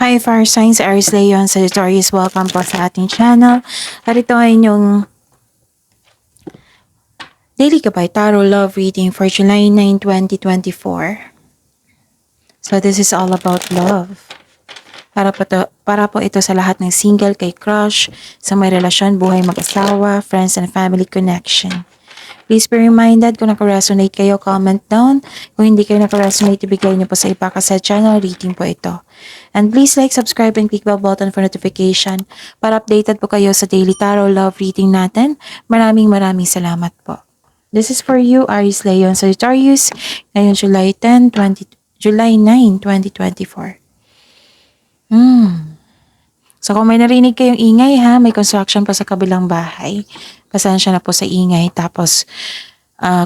Hi Fire Signs, Aries, Leo, and Sagittarius. Welcome po sa ating channel. At ito ay inyong Daily Gabay Tarot Love Reading for July 9, 2024. So this is all about love. Para po ito sa lahat ng single, kay crush, sa may relasyon, buhay mag-asawa, friends and family connection. Please be reminded, kung naka-resonate kayo, comment down. Kung hindi kayo naka-resonate, ibigay niyo po sa iba kasi channel reading po ito. And please like, subscribe, and click bell button for notification para updated po kayo sa daily tarot love reading natin. Maraming salamat po. This is for you, Aries, Leo, and Sagittarius. Ngayon, July 9, 2024. So kung may narinig kayong ingay ha, may construction pa sa kabilang bahay. Pasensya na po sa ingay. Tapos,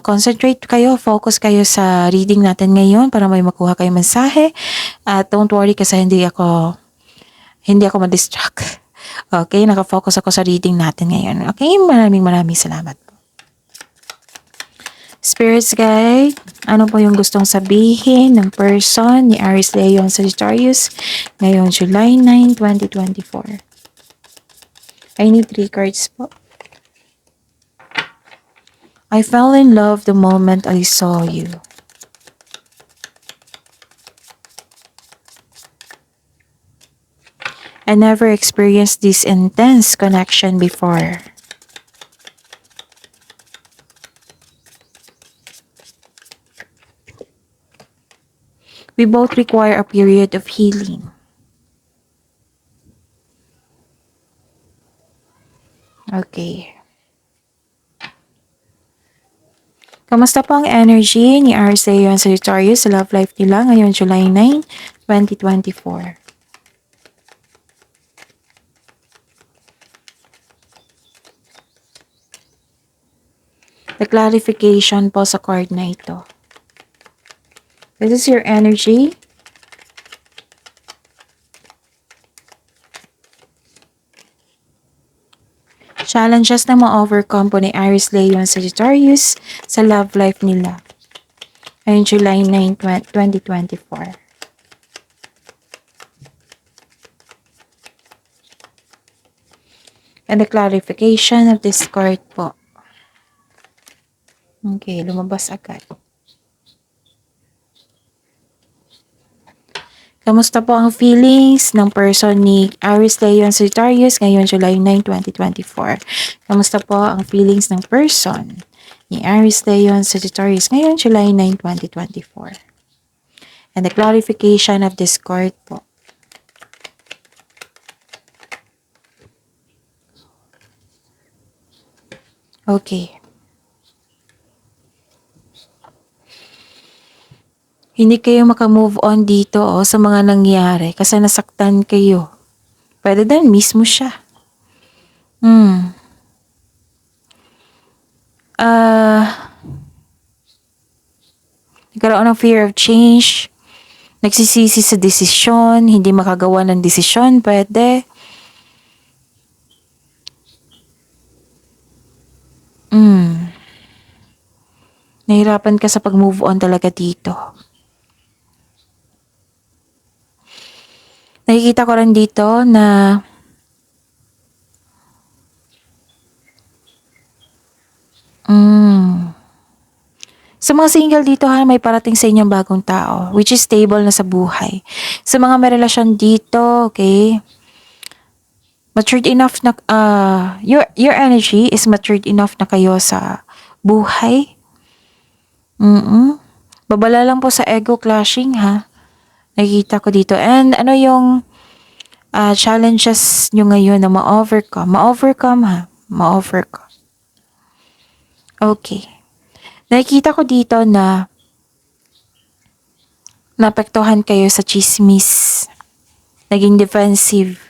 concentrate kayo, focus kayo sa reading natin ngayon para may makuha kayong mensahe. At don't worry kasi hindi ako ma-distract. Okay, nakafocus ako sa reading natin ngayon. Okay, maraming salamat po. Spirits guide, ano po yung gustong sabihin ng person ni Aries, Leo, and Sagittarius ngayong July 9, 2024? I need 3 cards po. I fell in love the moment I saw you. I never experienced this intense connection before. We both require a period of healing. Okay. Kamusta po ang energy ni Aries, Leo, and Sagittarius sa love life nila ngayong July 9, 2024? The clarification po sa card na ito. This is your energy. Challenges na ma-overcome po ni Aries, Leo, and Sagittarius sa love life nila ngayong July 9, 2024. And the clarification of this card po. Okay, lumabas agad. Kamusta po ang feelings ng person ni Aries, Leo, and Sagittarius ngayong July 9, 2024? Kamusta po ang feelings ng person ni Aries, Leo, and Sagittarius ngayong July 9, 2024? And the clarification of this card po. Okay. Hindi kayo makamove on dito sa mga nangyari kasi nasaktan kayo. Pwede din mismo siya. Nagkaroon ng fear of change. Nagsisisi sa desisyon. Hindi makagawa ng desisyon. Pwede. Nahirapan ka sa pag-move on talaga dito. Nakikita ko rin dito na sa mga single dito ha, may parating sa inyong bagong tao which is stable na sa buhay. Sa mga may relasyon dito, okay, matured enough na your energy is matured enough na kayo sa buhay. Babala lang po sa ego clashing ha. Nakikita ko dito. And ano yung challenges nyo ngayon na ma-overcome? Ma-overcome ha. Ma-overcome. Okay. Nakikita ko dito na naapektuhan kayo sa chismis. Naging defensive.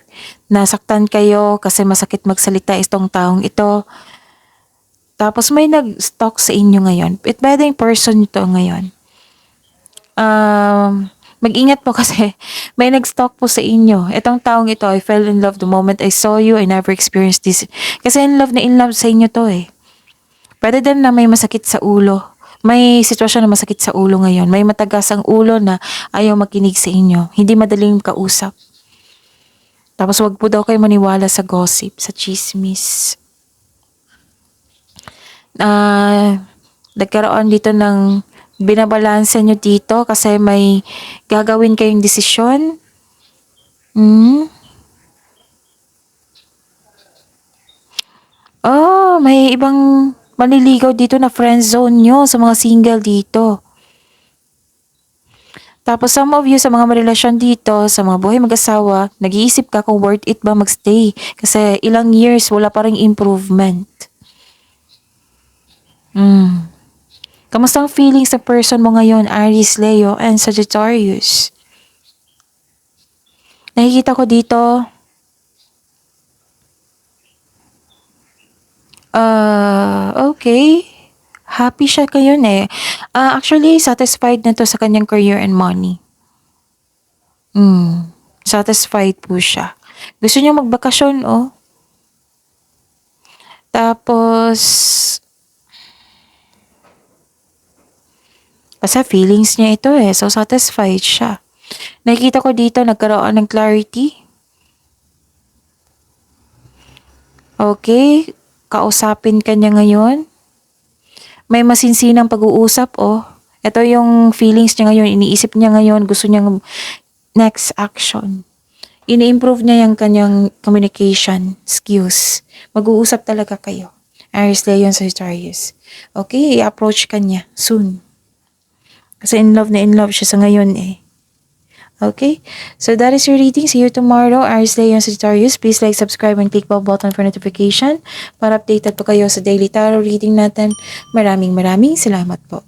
Nasaktan kayo kasi masakit magsalita itong taong ito. Tapos may nag-stalk sa inyo ngayon. Pwedeng person ito ngayon. Mag-ingat po kasi may nag-stalk po sa inyo. Itong taong ito, I fell in love the moment I saw you. I never experienced this. Kasi in love sa inyo to eh. Pwede din na may masakit sa ulo. May sitwasyon na masakit sa ulo ngayon. May matagas ang ulo na ayaw makinig sa inyo. Hindi madaling kausap. Tapos wag po daw kayo maniwala sa gossip, sa chismis. Nagkaroon dito ng binabalanse nyo dito kasi may gagawin kayong desisyon. Oh, may ibang manliligaw dito na friend zone nyo sa mga single dito. Tapos some of you sa mga relasyon dito, sa mga buhay mag-asawa, nag-iisip ka kung worth it ba magstay. Kasi ilang years, wala pa ring improvement. Kamusta ang feelings sa person mo ngayon, Aries, Leo, and Sagittarius? Nakikita ko dito, okay. Happy siya ngayon eh. Actually, satisfied na to sa kanyang career and money. Satisfied po siya. Gusto niya magbakasyon, oh. Tapos, kasi feelings niya ito eh. So, satisfied siya. Nakikita ko dito, nagkaroon ng clarity. Okay. Kausapin ka niya ngayon. May masinsinang pag-uusap, oh. Ito yung feelings niya ngayon. Iniisip niya ngayon. Gusto niyang next action. Ini-improve niya yung kanyang communication skills. Mag-uusap talaga kayo. Aries, Leo, and Sagittarius. Okay, i-approach ka niya soon. Kasi in love siya sa ngayon eh. Okay? So that is your reading. See you tomorrow. Aries, Leo, and Sagittarius. Please like, subscribe, and click bell button for notification para updated po kayo sa daily tarot reading natin. Maraming salamat po.